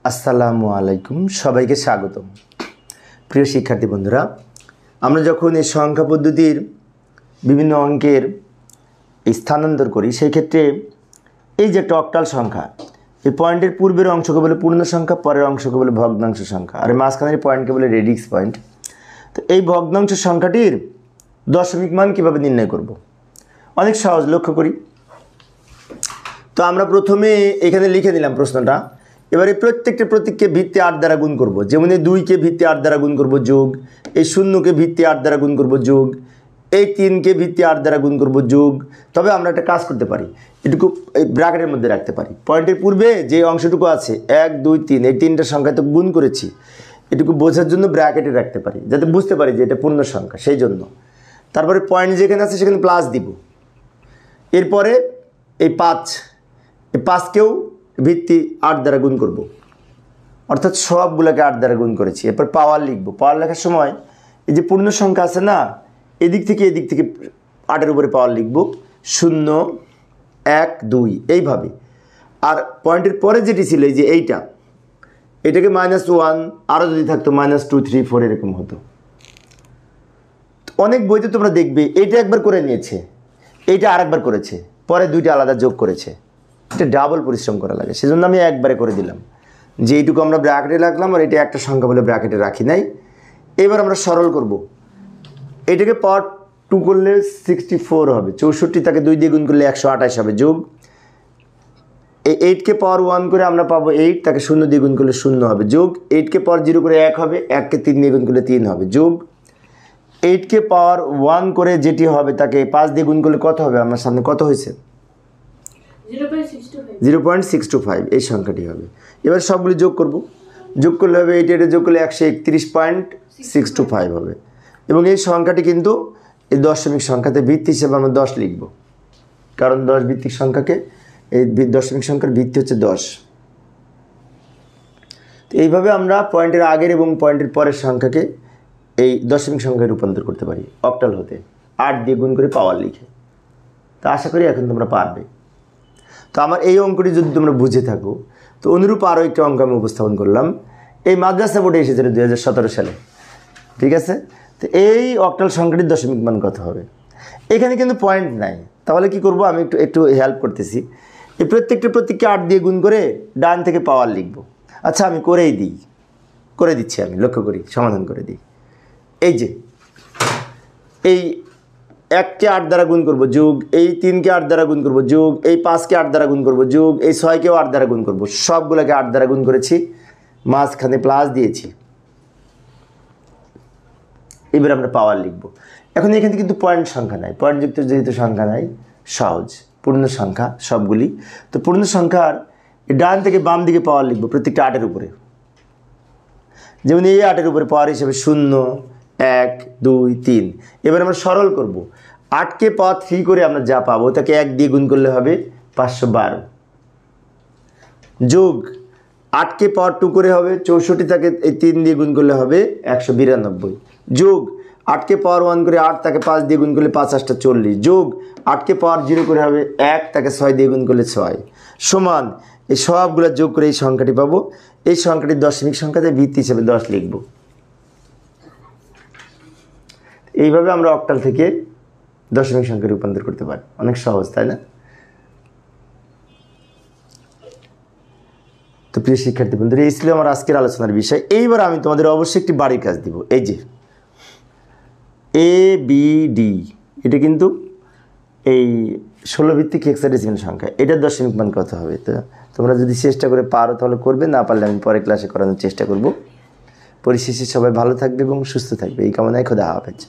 আসসালামু আলাইকুম, সবাইকে স্বাগতম। প্রিয় শিক্ষার্থী বন্ধুরা, আমরা যখন এই সংখ্যা পদ্ধতির বিভিন্ন অঙ্কের স্থানান্তর করি, সেই ক্ষেত্রে এই যে একটা অক্টাল সংখ্যা, এই পয়েন্টের পূর্বের অংশকে বলে পূর্ণ সংখ্যা, পরের অংশকে বলে ভগ্নাংশ সংখ্যা, আর মাঝখানের পয়েন্টকে বলে রেডিক্স পয়েন্ট। তো এই ভগ্নাংশ সংখ্যাটির দশমিক মান কীভাবে নির্ণয় করব? অনেক সহজ, লক্ষ্য করি। তো আমরা প্রথমে এখানে লিখে দিলাম প্রশ্নটা। এবারে প্রত্যেকটা প্রতীককে ভিত্তি 8 দ্বারা গুণ করব। যেমন এই 2কে ভিত্তি 8 দ্বারা গুণ করব যোগ, এই 0কে ভিত্তি 8 দ্বারা গুণ করব যোগ, এই 3কে ভিত্তি 8 দ্বারা গুণ করব যোগ। তবে আমরা একটা কাজ করতে পারি, এটুকু এই ব্র্যাকেটের মধ্যে রাখতে পারি। পয়েন্টের পূর্বে যে অংশটুকু আছে 1 2 3, এই 3টা সংখ্যা তো গুণ করেছি, এটুকু বোঝার জন্য ব্র্যাকেটে রাখতে পারি, যাতে বুঝতে পারি যে এটা পূর্ণ সংখ্যা, সেই জন্য। তারপরে পয়েন্ট যেখানে আছে সেখানে প্লাস দিব। এরপরে এই 5কেও ভিত্তি 8 দ্বারা গুণ করব, অর্থাৎ সবগুলোকে 8 দ্বারা গুণ করেছি। এরপর পাওয়ার লিখব। পাওয়ার লেখার সময় এই যে পূর্ণ সংখ্যা আছে না, এদিক থেকে 8-এর উপরে পাওয়ার লিখব, 0 1 2 এইভাবে। আর পয়েন্টের পরে যেটি ছিল এই যে এটাকে -1, আরও যদি থাকতো -2 3 4 এরকম হতো। অনেক বইতে তোমরা দেখবে এইটা একবার করে নিয়েছে, এইটা আরেকবার করেছে, পরে দুইটা আলাদা যোগ করেছে। এটা ডাবল পরিশ্রম করা লাগে, সেজন্য আমি একবারে করে দিলাম যে এইটুকু আমরা ব্র্যাকেটে রাখলাম, আর এটা একটা সংখ্যা বলে ব্র্যাকেটে রাখি নাই। এবার আমরা সরল করব। এটাকে পাওয়ার 2 করলে 64 হবে, 64 তাকে 2 দিয়ে গুণ করলে 128 হবে, যোগ এই 8কে পাওয়ার 1 করে আমরা পাবো 8, তাকে 0 দিয়ে গুণ করলে 0 হবে, যোগ 8কে পাওয়ার 0 করে 1 হবে, 1কে 3 দিয়ে গুণ করলে 3 হবে, যোগ 8কে পাওয়ার 1 করে যেটি হবে তাকে 5 দিয়ে গুণ করলে কত হবে? আমার সামনে কত হয়েছে? 0.625 এই সংখ্যাটি হবে। এবার সবগুলি যোগ করব। যোগ করলে হবে এটা যোগ করলে 131.625 হবে। এবং এই সংখ্যাটি কিন্তু এই দশমিক সংখ্যাতে ভিত্তি হিসেবে আমরা 10 লিখব, কারণ 10 ভিত্তিক সংখ্যাকে, এই দশমিক সংখ্যার ভিত্তি হচ্ছে 10। তো এইভাবে আমরা পয়েন্টের আগের এবং পয়েন্টের পরের সংখ্যাকে এই দশমিক সংখ্যায় রূপান্তর করতে পারি, অক্টাল হতে 8 দিয়ে গুণ করে পাওয়ার লিখে। তা আশা করি এখন তোমরা পারবে। তো আমার এই অঙ্কটি যদি তোমরা বুঝে থাকো, তো অনুরূপ আরও একটা অঙ্ক আমি উপস্থাপন করলাম, এই মাদ্রাসা বোর্ডে এসেছিল 2017 সালে, ঠিক আছে? তো এই অক্টাল সংখ্যাটির দশমিক মান কত হবে? এখানে কিন্তু পয়েন্ট নাই, তাহলে কি করব? আমি একটু হেল্প করতেছি। এই প্রত্যেকটা প্রতীককে 8 দিয়ে গুণ করে ডান থেকে পাওয়ার লিখব। আচ্ছা, আমি করে দিচ্ছি, আমি লক্ষ্য করি, সমাধান করে দিই। এই যে এই 1কে 8 দ্বারা গুণ করব, যোগ এই 3কে 8 দ্বারা গুণ করব, যোগ এই 5কে 8 দ্বারা গুণ করব, যোগ এই 6কেও 8 দ্বারা গুণ করব। সবগুলোকে 8 দ্বারা গুণ করেছি, মাঝখানে প্লাস দিয়েছি। এবার আমরা পাওয়ার লিখব। এখন এখানে কিন্তু পয়েন্ট সংখ্যা নাই, পয়েন্টযুক্ত যেহেতু সংখ্যা নাই, সহজ পূর্ণ সংখ্যা সবগুলি। তো পূর্ণ সংখ্যার ডান থেকে বাম দিকে পাওয়ার লিখব, প্রত্যেকটা 8-এর উপরে। যেমন এই 8-এর উপরে পাওয়ার হিসেবে 0 1 2 3। এবার আমরা সরল করব। 8কে পাওয়ার 3 করে আমরা যা পাবো তাকে 1 দিয়ে গুণ করলে হবে 512, যোগ 8কে পাওয়ার 2 করে হবে 64, তাকে এই 3 দিয়ে গুণ করলে হবে 192, যোগ 8কে পাওয়ার 1 করে 8, তাকে 5 দিয়ে গুণ করলে 5 8 40, যোগ 8কে পাওয়ার 0 করে হবে 1, তাকে 6 দিয়ে গুণ করলে 6, সমান এই সবগুলো যোগ করে এই সংখ্যাটি পাবো। এই সংখ্যাটির দশমিক সংখ্যাতে ভিত্তি হিসেবে 10 লিখব। এইভাবে আমরা অক্টাল থেকে দশমিক সংখ্যা রূপান্তর করতে পারি। অনেক সহজ, তাই না? তো প্রিয় শিক্ষার্থী বন্ধুরা, এই ছিল আমার আজকের আলোচনার বিষয়। এইবার আমি তোমাদের অবশ্যই একটি বাড়ির কাজ দিব। এই যে ABD, এটা কিন্তু এই 16 ভিত্তিক হেক্সাডেসিমাল সংখ্যা, এটার দশমিক মান কত হবে? তো তোমরা যদি চেষ্টা করে পারো তাহলে করবে, না পারলে আমি পরে ক্লাসে করানোর চেষ্টা করব। পরিশেষে সবাই ভালো থাকবে এবং সুস্থ থাকবে, এই কামনায় খোদা হাফেজ।